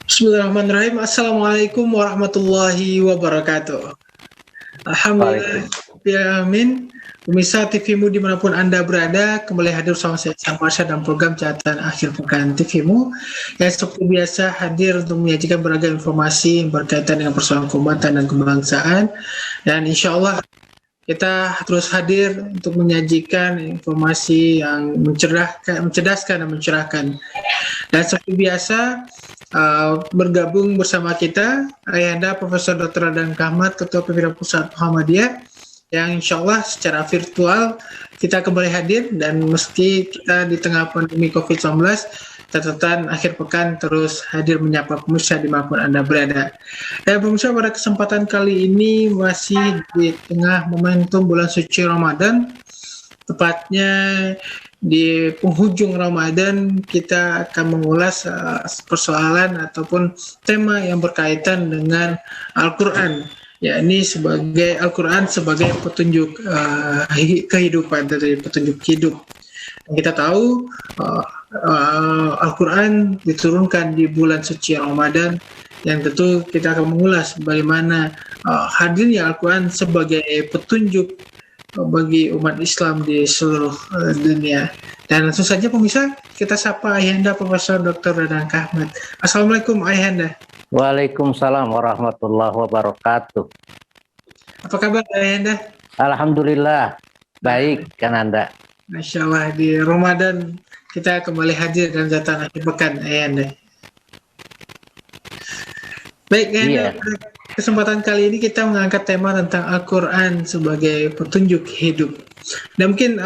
Bismillahirrahmanirrahim. Assalamualaikum warahmatullahi wabarakatuh. Alhamdulillah, Waalaikumsalam. ya amin. Pemirsa TVmu dimanapun Anda berada, kembali hadir bersama saya Sam Marsha dalam program catatan akhir pekan TVmu yang seperti biasa hadir untuk menyajikan beragam informasi yang berkaitan dengan persoalan keumatan dan kebangsaan. Dan insya Allah kita terus hadir untuk menyajikan informasi yang mencerdaskan dan mencerahkan. Dan seperti biasa, bergabung bersama kita Ayahanda Profesor Dr. Radan Kahmat, Ketua Pimpinan Pusat Muhammadiyah, yang insya Allah secara virtual kita kembali hadir. Dan meski kita di tengah pandemi COVID-19, catatan akhir pekan terus hadir menyapa pemirsa dimanapun Anda berada. Dan pemirsa, pada kesempatan kali ini masih di tengah momentum bulan suci Ramadan, tepatnya di penghujung Ramadan kita akan mengulas persoalan ataupun tema yang berkaitan dengan Al-Quran, yakni sebagai Al-Quran sebagai petunjuk kehidupan, dari petunjuk hidup. Dan kita tahu Al-Quran diturunkan di bulan suci Ramadan, yang tentu kita akan mengulas bagaimana hadirnya Al-Quran sebagai petunjuk bagi umat Islam di seluruh dunia. Dan langsung saja pemirsa, kita sapa Ayahanda Profesor Dr. Radan Kahmat. Assalamualaikum Ayahanda. Waalaikumsalam warahmatullahi wabarakatuh. Apa kabar Ayahanda? Alhamdulillah, baik kan Anda? Masya Allah, di Ramadan kita kembali hadir dalam catatan akhir pekan Ayahanda. Baik Ayahanda, kesempatan kali ini kita mengangkat tema tentang Al-Quran sebagai petunjuk hidup. Dan mungkin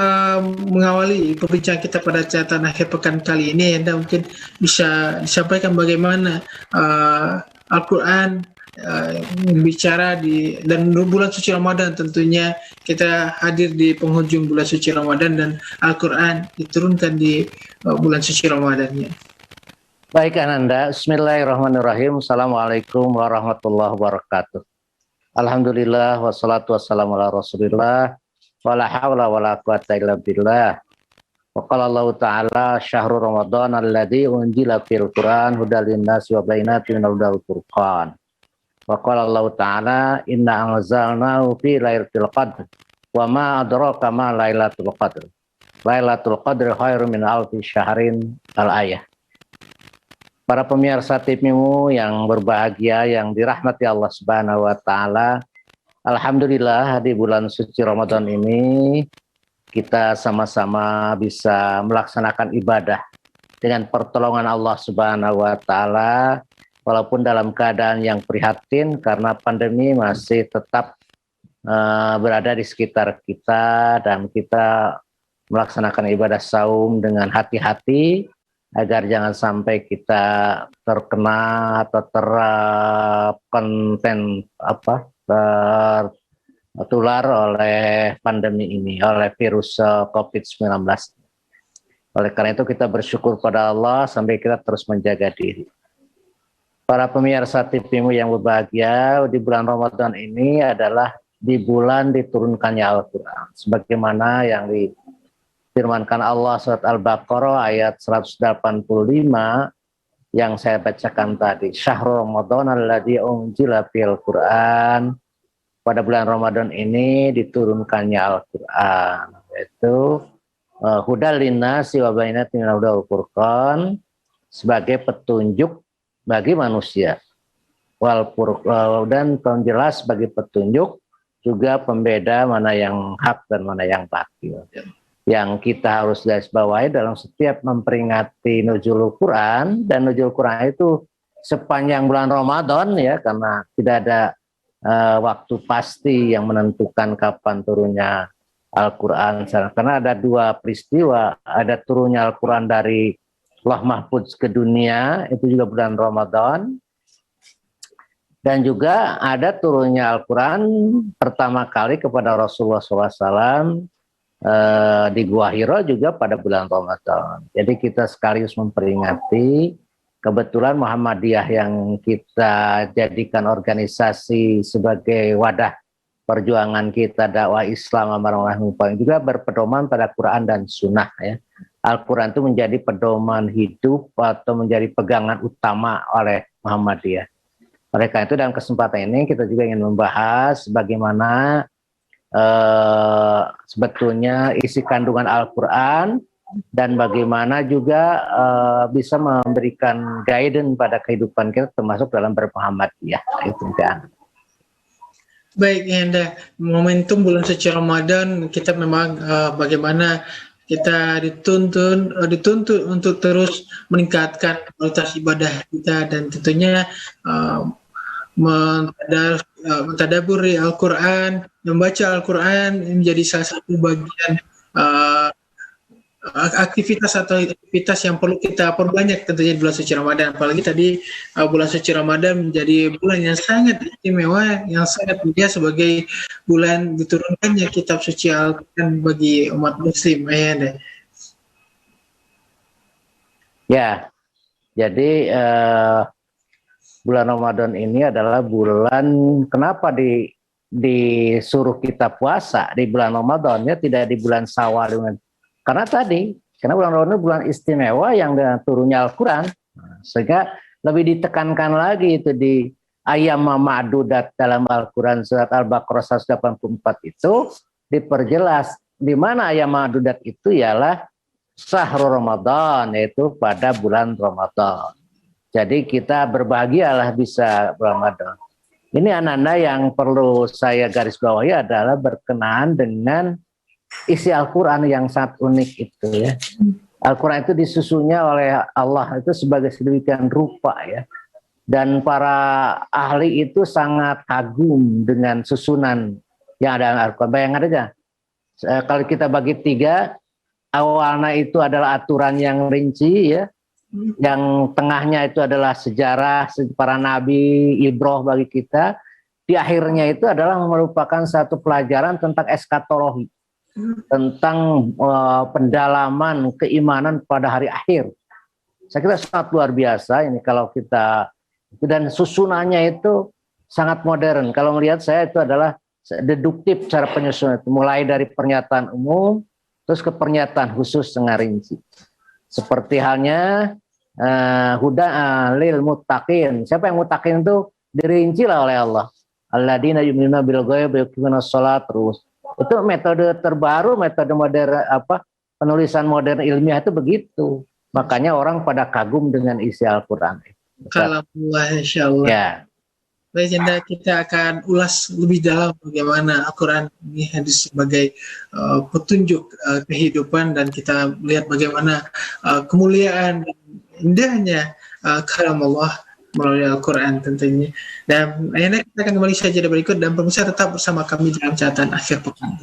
mengawali perbincangan kita pada catatan akhir pekan kali ini, Anda mungkin bisa disampaikan bagaimana Al-Quran bicara dan bulan suci Ramadan. Tentunya kita hadir di penghujung bulan suci Ramadan dan Al-Quran diturunkan di bulan suci Ramadannya. Baik Ananda, bismillahirrahmanirrahim. Assalamualaikum warahmatullahi wabarakatuh. Alhamdulillah, wassalatu wassalamu ala rasulillah, wala hawla wala quwata illa billah. Wa qala Allah ta'ala, syahrul ramadan alladzi unzila fil Qur'an hudal linnasi wa bainatin minal huda wal furqan. Wa qala Allah ta'ala, inna anzalnahu fi lailatul qadr wa ma adraka ma lailatul qadr. Lailatul qadr khairum min alfi syahrin, al-ayah. Para pemirsa TVmu yang berbahagia, yang dirahmati Allah Subhanahu wa Ta'ala, alhamdulillah di bulan suci Ramadan ini kita sama-sama bisa melaksanakan ibadah dengan pertolongan Allah Subhanahu wa Ta'ala, walaupun dalam keadaan yang prihatin karena pandemi masih tetap berada di sekitar kita, dan kita melaksanakan ibadah saum dengan hati-hati agar jangan sampai kita terkena atau tertular oleh pandemi ini, oleh virus COVID-19. Oleh karena itu kita bersyukur pada Allah sampai kita terus menjaga diri. Para pemirsa TVmu yang berbahagia, di bulan Ramadan ini adalah di bulan diturunkannya Al-Quran, sebagaimana yang firmankan Allah surat Al-Baqarah ayat 185 yang saya bacakan tadi. Syahrul Ramadan alladzi unzila fil Qur'an. Pada bulan Ramadan ini diturunkannya Al-Qur'an, yaitu hudal linnasi wa bainatin minal huda wal furqan, sebagai petunjuk bagi manusia. Dan penjelas bagi petunjuk, juga pembeda mana yang hak dan mana yang batil. Yang kita harus garis bawahi dalam setiap memperingati Nuzulul Quran, dan Nuzulul Quran itu sepanjang bulan Ramadan ya, karena tidak ada waktu pasti yang menentukan kapan turunnya Al-Quran. Karena ada dua peristiwa, ada turunnya Al-Quran dari Lauh Mahfudz ke dunia, itu juga bulan Ramadan, dan juga ada turunnya Al-Quran pertama kali kepada Rasulullah SAW di Gua Hira juga pada bulan Ramadan. Jadi kita sekaligus memperingati, kebetulan Muhammadiyah yang kita jadikan organisasi sebagai wadah perjuangan kita dakwah Islam, juga berpedoman pada Quran dan Sunnah ya. Al-Quran itu menjadi pedoman hidup atau menjadi pegangan utama oleh Muhammadiyah. Oleh karena itu dalam kesempatan ini kita juga ingin membahas bagaimana sebetulnya isi kandungan Al-Quran dan bagaimana juga bisa memberikan guidance pada kehidupan kita termasuk dalam bermuhammadiyah. Itu kan. Baik, Anda, momentum bulan suci Ramadan kita memang bagaimana kita dituntut untuk terus meningkatkan kualitas ibadah kita dan tentunya mentadaburi Al-Quran, membaca Al-Quran menjadi salah satu bagian aktivitas yang perlu kita perbanyak tentunya di bulan suci Ramadan. Apalagi tadi bulan suci Ramadan menjadi bulan yang sangat istimewa, yang sangat mulia sebagai bulan diturunkannya kitab suci Al-Quran bagi umat muslim. Ya, jadi bulan Ramadan ini adalah bulan, kenapa disuruh kita puasa di bulan Ramadan, ya tidak di bulan Syawal. Karena bulan Ramadan itu bulan istimewa yang dengan turunnya Al-Quran, sehingga lebih ditekankan lagi itu di ayam ma'dudat dalam Al-Quran surat Al-Baqarah 184 itu diperjelas di mana ayam ma'dudat itu ialah syahrul Ramadan, yaitu pada bulan Ramadan. Jadi kita berbahagialah bisa Ramadan. Ini anak-anak yang perlu saya garis bawahi adalah berkenaan dengan isi Al-Quran yang sangat unik itu ya. Al-Quran itu disusunnya oleh Allah itu sebagai sedemikian rupa ya. Dan para ahli itu sangat kagum dengan susunan yang ada dalam Al-Quran. Bayangkan aja, kalau kita bagi 3, awalnya itu adalah aturan yang rinci ya. Yang tengahnya itu adalah sejarah para nabi, ibrah bagi kita. Di akhirnya itu adalah merupakan satu pelajaran tentang eskatologi, tentang pendalaman keimanan pada hari akhir. Saya kira sangat luar biasa ini kalau kita, dan susunannya itu sangat modern. Kalau melihat saya itu adalah deduktif cara penyusunan itu, mulai dari pernyataan umum terus ke pernyataan khusus dengan rinci. Seperti halnya huda lil muttaqin. Siapa yang muttaqin itu dirincilah oleh Allah. Alladzina yu'minuna bil ghaib wa yuqimunas shalat terus. Itu metode terbaru, metode modern penulisan modern ilmiah itu begitu. Makanya orang pada kagum dengan isi Al-Quran. Alhamdulillah, insyaallah. Ya. Baik, Janda, kita akan ulas lebih dalam bagaimana Al-Quran ini hadis sebagai petunjuk kehidupan, dan kita melihat bagaimana kemuliaan dan indahnya kalam Allah melalui Al-Quran tentunya. Dan akhirnya kita akan kembali saja berikut, dan pemirsa tetap bersama kami dalam catatan akhir pekan.